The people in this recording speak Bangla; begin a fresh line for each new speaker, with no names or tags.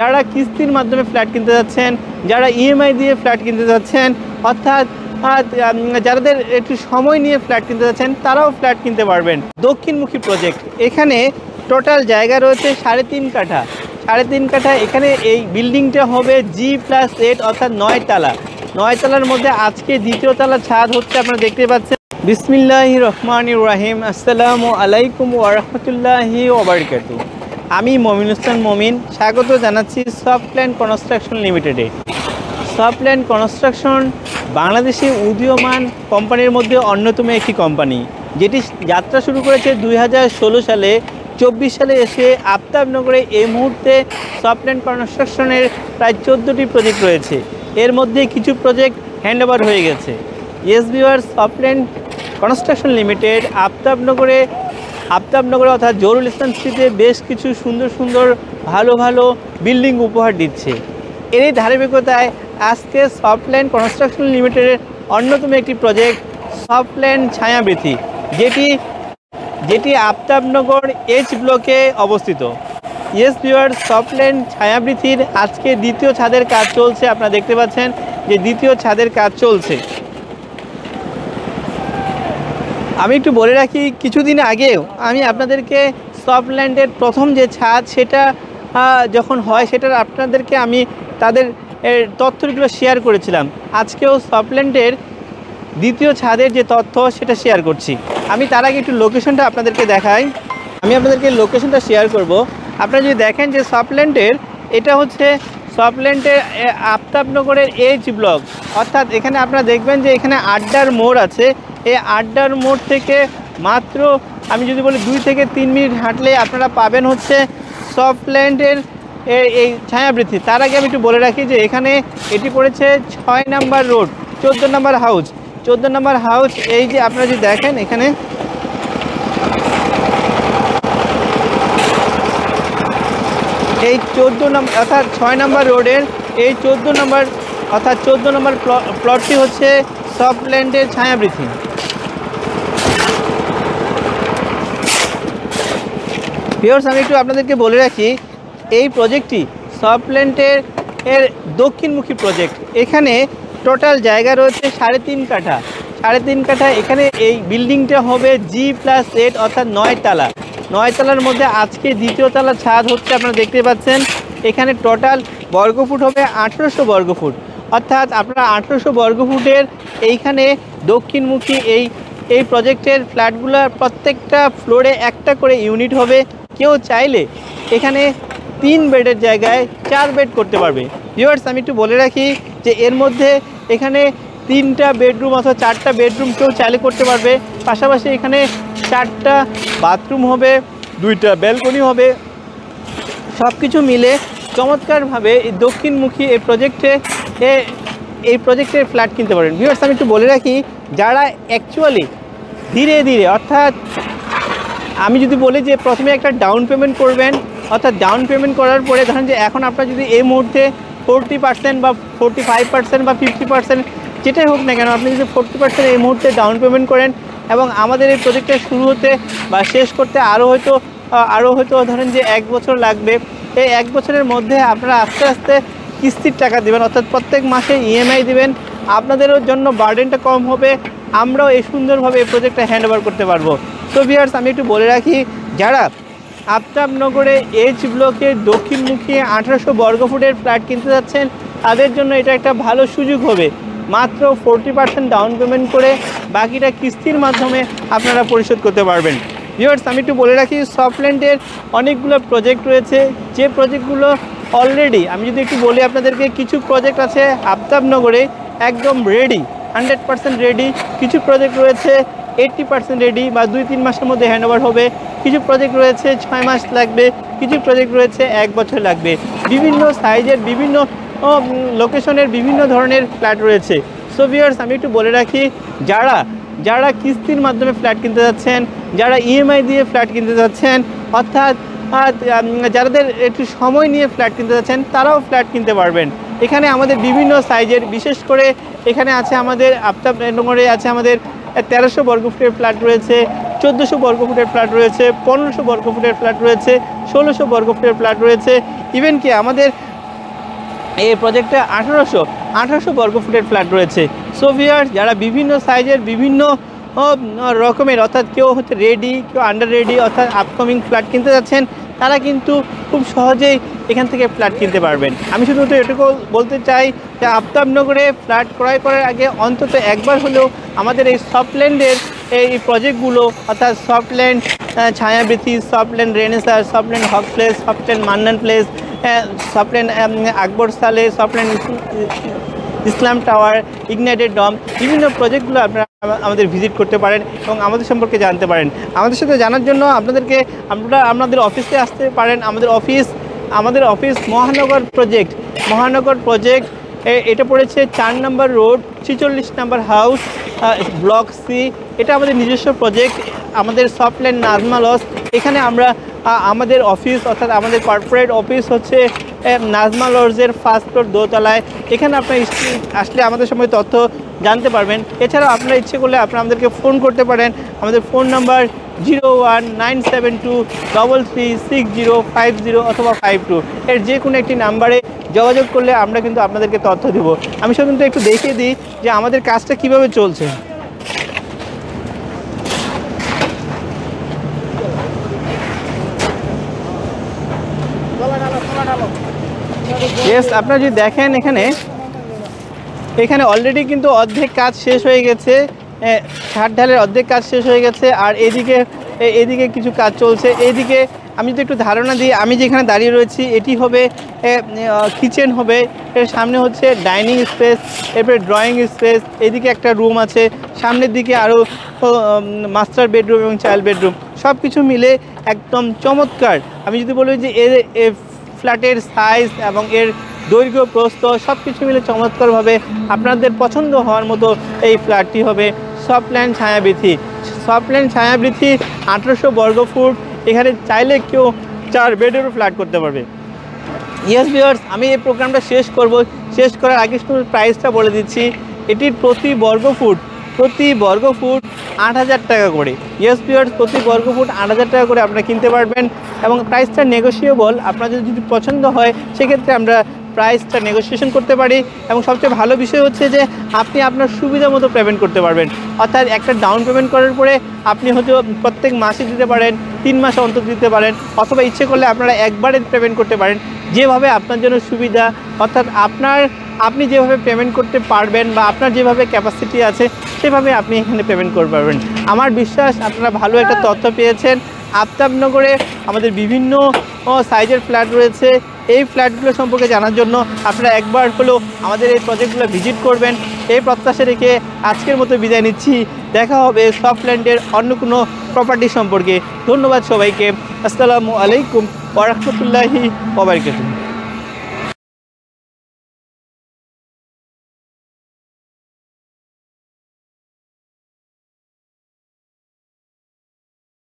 যারা কিস্তির মাধ্যমে ফ্ল্যাট কিনতে যাচ্ছেন, যারা ইএমআই দিয়ে ফ্ল্যাট কিনতে যাচ্ছেন, অর্থাৎ যাদের একটু সময় নিয়ে ফ্ল্যাট কিনতে যাচ্ছেন তারাও ফ্ল্যাট কিনতে পারবেন। দক্ষিণমুখী প্রজেক্ট, এখানে টোটাল জায়গা রয়েছে 3.5 কাঠা। 3.5 কাঠা এখানে এই বিল্ডিংটা হবে G+8 অর্থাৎ 9 তালা। 9 তালার মধ্যে আজকে দ্বিতীয় তলা ছাদ হচ্ছে, আপনারা দেখতে পাচ্ছেন। বিসমিল্লাহির রহমানির রহিম। আসসালামু আলাইকুম ওয়া রাহমাতুল্লাহি ওয়া বারাকাতুহু। আমি মমিনুল ইসলাম মমিন, স্বাগত জানাচ্ছি সফটল্যান্ড কনস্ট্রাকশন লিমিটেডে। সফটল্যান্ড কনস্ট্রাকশন বাংলাদেশে উদীয়মান কোম্পানির মধ্যে অন্যতম একটি কোম্পানি, যেটি যাত্রা শুরু করেছে 2016 সালে। 24 সালে এসে আফতাবনগরে এই মুহূর্তে সফটল্যান্ড কনস্ট্রাকশনের প্রায় 14টি প্রজেক্ট রয়েছে। এর মধ্যে কিছু প্রজেক্ট হ্যান্ডওভার হয়ে গেছে। Yes viewers, Softland construction limited আফতাবনগরে অর্থাৎ জহুরুল ইসলাম স্ট্রিটে বেশ কিছু সুন্দর সুন্দর ভালো ভালো বিল্ডিং উপহার দিচ্ছে। এর এই ধারাবাহিকতায় আজকে সফটল্যান্ড কনস্ট্রাকশন লিমিটেডের অন্যতম একটি প্রজেক্ট সফটল্যান্ড ছায়াবৃথি, যেটি আফতাবনগর H ব্লকে অবস্থিত। ইয়েস ভিউয়ার্স, সফটল্যান্ড ছায়াবৃথির আজকে দ্বিতীয় ছাদের কাজ চলছে। আপনারা দেখতে পাচ্ছেন যে দ্বিতীয় ছাদের কাজ চলছে। আমি একটু বলে রাখি, কিছুদিন আগেও আমি আপনাদেরকে সফটল্যান্ডের প্রথম যে ছাদ সেটা যখন হয় সেটার আপনাদেরকে আমি তাদের তথ্যগুলো শেয়ার করেছিলাম। আজকেও সফটল্যান্ডের দ্বিতীয় ছাদের যে তথ্য সেটা শেয়ার করছি। আমি তার আগে একটু লোকেশনটা আপনাদেরকে দেখাই। আমি আপনাদেরকে লোকেশনটা শেয়ার করব। আপনারা যদি দেখেন যে সফটল্যান্ডের এটা হচ্ছে সফটল্যান্ডের আফতাবনগরের H ব্লক, অর্থাৎ এখানে আপনারা দেখবেন যে এখানে আড্ডার মোড় আছে। এই আড্ডার মোড় থেকে মাত্র আমি যদি বলি 2 থেকে 3 মিনিট হাঁটলে আপনারা পাবেন হচ্ছে সফটল্যান্ডের এই ছায়াবৃথি। তার আগে আমি একটু বলে রাখি যে এখানে এটি পড়েছে 6 নম্বর রোড, 14 নম্বর হাউস। 14 নম্বর হাউস, এই যে আপনারা যদি দেখেন এখানে এই 14 নম্বর অর্থাৎ 6 নম্বর রোডের এই 14 নম্বর অর্থাৎ 14 নম্বর প্লটটি হচ্ছে সফটল্যান্ডের ছায়াবৃথি। ভিউয়ার্স, আমি একটু আপনাদেরকে বলে রাখি এই প্রজেক্টটি সফটল্যান্ডের দক্ষিণমুখী প্রজেক্ট। এখানে টোটাল জায়গা রয়েছে 3.5 কাঠা। 3.5 কাঠা এখানে এই বিল্ডিংটা হবে G+8 অর্থাৎ 9 তালা। 9 তালার মধ্যে আজকে দ্বিতীয় তলা ছাদ হচ্ছে, আপনারা দেখতে পাচ্ছেন। এখানে টোটাল বর্গফুট হবে 1800 বর্গফুট, অর্থাৎ আপনারা 1800 বর্গফুটের এইখানে দক্ষিণমুখী এই প্রজেক্টের ফ্ল্যাটগুলোর প্রত্যেকটা ফ্লোরে একটা করে ইউনিট হবে। কেউ চাইলে এখানে 3 বেডের জায়গায় 4 বেড করতে পারবে। ভিউয়ার্স, আমি একটু বলে রাখি যে এর মধ্যে এখানে 3টা বেডরুম অথবা 4টা বেডরুম কেউ চাইলে করতে পারবে। পাশাপাশি এখানে 4টা বাথরুম হবে, 2টা ব্যালকনি হবে। সব কিছু মিলে চমৎকারভাবে এই দক্ষিণমুখী এই প্রজেক্টের ফ্ল্যাট কিনতে পারেন। ভিউয়ার্স, আমি একটু বলে রাখি, যারা অ্যাকচুয়ালি ধীরে ধীরে অর্থাৎ আমি যদি বলি যে প্রথমে একটা ডাউন পেমেন্ট করবেন, অর্থাৎ ডাউন পেমেন্ট করার পরে ধরেন যে এখন আপনারা যদি এই মুহূর্তে 40% বা 45% বা 50% যেটাই হোক না কেন, আপনি যদি 40% এই মুহূর্তে ডাউন পেমেন্ট করেন এবং আমাদের এই প্রজেক্টটা শুরু হতে বা শেষ করতে আরও হয়তো ধরেন যে 1 বছর লাগবে। এই 1 বছরের মধ্যে আপনারা আস্তে আস্তে কিস্তির টাকা দেবেন, অর্থাৎ প্রত্যেক মাসে ইএমআই দিবেন। আপনাদেরও জন্য বার্ডেনটা কম হবে, আমরাও এই সুন্দরভাবে এই প্রজেক্টটা হ্যান্ডওভার করতে পারবো। তো ভিউয়ার্স, আমি একটু বলে রাখি, যারা আফতাবনগরে H ব্লকে দক্ষিণমুখী 1800 বর্গফুটের ফ্ল্যাট কিনতে যাচ্ছেন তাদের জন্য এটা একটা ভালো সুযোগ হবে। মাত্র 40% ডাউন পেমেন্ট করে বাকিটা কিস্তির মাধ্যমে আপনারা পরিশোধ করতে পারবেন। ভিউয়ার্স, আমি একটু বলে রাখি, সফটল্যান্ডের অনেকগুলো প্রজেক্ট রয়েছে, যে প্রজেক্টগুলো অলরেডি আমি যদি একটু বলি আপনাদেরকে, কিছু প্রজেক্ট আছে আফতাবনগরে একদম রেডি, 100% রেডি। কিছু প্রজেক্ট রয়েছে 80% রেডি বা 2-3 মাসের মধ্যে হ্যান্ডওভার হবে। কিছু প্রজেক্ট রয়েছে 6 মাস লাগবে, কিছু প্রজেক্ট রয়েছে 1 বছর লাগবে। বিভিন্ন সাইজের, বিভিন্ন লোকেশনের বিভিন্ন ধরনের ফ্ল্যাট রয়েছে। সো ভিউয়ার্স, আমি একটু বলে রাখি, যারা কিস্তির মাধ্যমে ফ্ল্যাট কিনতে যাচ্ছেন, যারা ইএমআই দিয়ে ফ্ল্যাট কিনতে যাচ্ছেন, অর্থাৎ যাদের একটু সময় নিয়ে ফ্ল্যাট কিনতে যাচ্ছেন তারাও ফ্ল্যাট কিনতে পারবেন। এখানে আমাদের বিভিন্ন সাইজের, বিশেষ করে এখানে আছে আমাদের আফতাবনগরে আছে আমাদের 1300 বর্গফুটের ফ্ল্যাট রয়েছে, 1400 বর্গফুটের ফ্ল্যাট রয়েছে, 1500 বর্গফুটের ফ্ল্যাট রয়েছে, 1600 বর্গফুটের ফ্ল্যাট রয়েছে। ইভেন কি আমাদের এই প্রজেক্টে 1800 বর্গফুটের ফ্ল্যাট রয়েছে। সো ভিউয়ার্স, যারা বিভিন্ন সাইজের বিভিন্ন রকমের, অর্থাৎ কেউ হচ্ছে রেডি, কেউ আন্ডার রেডি, অর্থাৎ আপকামিং ফ্ল্যাট কিনতে যাচ্ছেন, তারা কিন্তু খুব সহজেই এখান থেকে ফ্ল্যাট কিনতে পারবেন। আমি শুধুমাত্র এটুকু বলতে চাই যে আফতাবনগরে ফ্ল্যাট ক্রয় করার আগে অন্তত একবার হলেও আমাদের এই সফটল্যান্ডের এই প্রজেক্টগুলো, অর্থাৎ সফটল্যান্ড ছায়াবৃতি, সফটল্যান্ড রেনেসার, Softland Haque place, Softland Mannan place, Softland Akbar সালে, সফটল্যান্ড ইসলাম টাওয়ার, ইগনাইটেড ডম, বিভিন্ন প্রজেক্টগুলো আপনারা আমাদের ভিজিট করতে পারেন এবং আমাদের সম্পর্কে জানতে পারেন। আমাদের সাথে জানার জন্য আপনারা আমাদের অফিসে আসতে পারেন। আমাদের অফিস মহানগর প্রজেক্ট, এটা পড়েছে 4 নম্বর রোড, 46 নম্বর হাউস, ব্লক সি। এটা আমাদের নিজস্ব প্রজেক্ট, আমাদের সফটল্যান্ড নাজমা লজ। এখানে আমরা আমাদের অফিস, অর্থাৎ আমাদের কর্পোরেট অফিস হচ্ছে নাজমা লজের ফার্স্ট ফ্লোর, দোতলায়। এখানে আপনার আসলে আমাদের সম্পর্কে তথ্য জানতে পারবেন। এছাড়াও আপনারা ইচ্ছে করলে আপনারা আমাদেরকে ফোন করতে পারেন। আমাদের ফোন নাম্বার 01972336050 অথবা 52, এর যে কোনো একটি নাম্বারে যোগাযোগ করলে আমরা কিন্তু আপনাদেরকে তথ্য দেব। আমি শুধু একটু দেখিয়ে দিই যে আমাদের কাজটা কিভাবে চলছে। আপনারা যদি দেখেন এখানে অলরেডি কিন্তু অর্ধেক কাজ শেষ হয়ে গেছে, ছাদ ঢালের অর্ধেক কাজ শেষ হয়ে গেছে। আর এদিকে কিছু কাজ চলছে। এইদিকে আমি যদি একটু ধারণা দিই, আমি যেখানে দাঁড়িয়ে রয়েছি এটি হবে কিচেন হবে, এর সামনে হচ্ছে ডাইনিং স্পেস, এরপরে ড্রয়িং স্পেস, এদিকে একটা রুম আছে, সামনের দিকে আরও মাস্টার বেডরুম এবং চাইল্ড বেডরুম, সব কিছু মিলে একদম চমৎকার। আমি যদি বলি যে এর ফ্ল্যাটের সাইজ এবং এর দৈর্ঘ্য প্রস্থ সব কিছু মিলে চমৎকারভাবে আপনাদের পছন্দ হওয়ার মতো এই ফ্ল্যাটটি হবে সফটল্যান্ড ছায়াবৃতি। 1800 বর্গফুট, এখানে চাইলে কেউ 4 বেডেরও ফ্ল্যাট করতে পারবে। ইয়েস ভিউয়ার্স, আমি এই প্রোগ্রামটা শেষ করার আগে শুধু প্রাইসটা বলে দিচ্ছি। এটির প্রতি বর্গফুট 8000 টাকা করে। ইয়েস ভিউয়ার্স, প্রতি বর্গফুট 8000 টাকা করে আপনারা কিনতে পারবেন এবং প্রাইসটা নেগোশিয়েবল। আপনাদের যদি পছন্দ হয় সেক্ষেত্রে আমরা প্রাইসটা নেগোসিয়েশন করতে পারি। এবং সবচেয়ে ভালো বিষয় হচ্ছে যে আপনি আপনার সুবিধা মতো পেমেন্ট করতে পারবেন। অর্থাৎ একটা ডাউন পেমেন্ট করার পরে আপনি হয়তো প্রত্যেক মাসে দিতে পারেন, 3 মাস অন্তর দিতে পারেন, অথবা ইচ্ছে করলে আপনারা একবারে পেমেন্ট করতে পারেন, যেভাবে আপনার জন্য সুবিধা। অর্থাৎ আপনি যেভাবে পেমেন্ট করতে পারবেন বা আপনার যেভাবে ক্যাপাসিটি আছে সেভাবে আপনি এখানে পেমেন্ট করতে পারবেন। আমার বিশ্বাস আপনারা ভালো একটা তথ্য পেয়েছেন। আফতাবনগরে আমাদের বিভিন্ন সাইজের ফ্ল্যাট রয়েছে। এই ফ্ল্যাটগুলো সম্পর্কে জানার জন্য আপনারা একবার হলেও আমাদের এই প্রজেক্টগুলো ভিজিট করবেন, এই প্রত্যাশা রেখে আজকের মতো বিদায় নিচ্ছি। দেখা হবে সফটল্যান্ডের অন্য কোনো প্রপার্টি সম্পর্কে। ধন্যবাদ সবাইকে। আসসালামু আলাইকুম ওয়া রাহমাতুল্লাহি ওয়া বারাকাতুহু।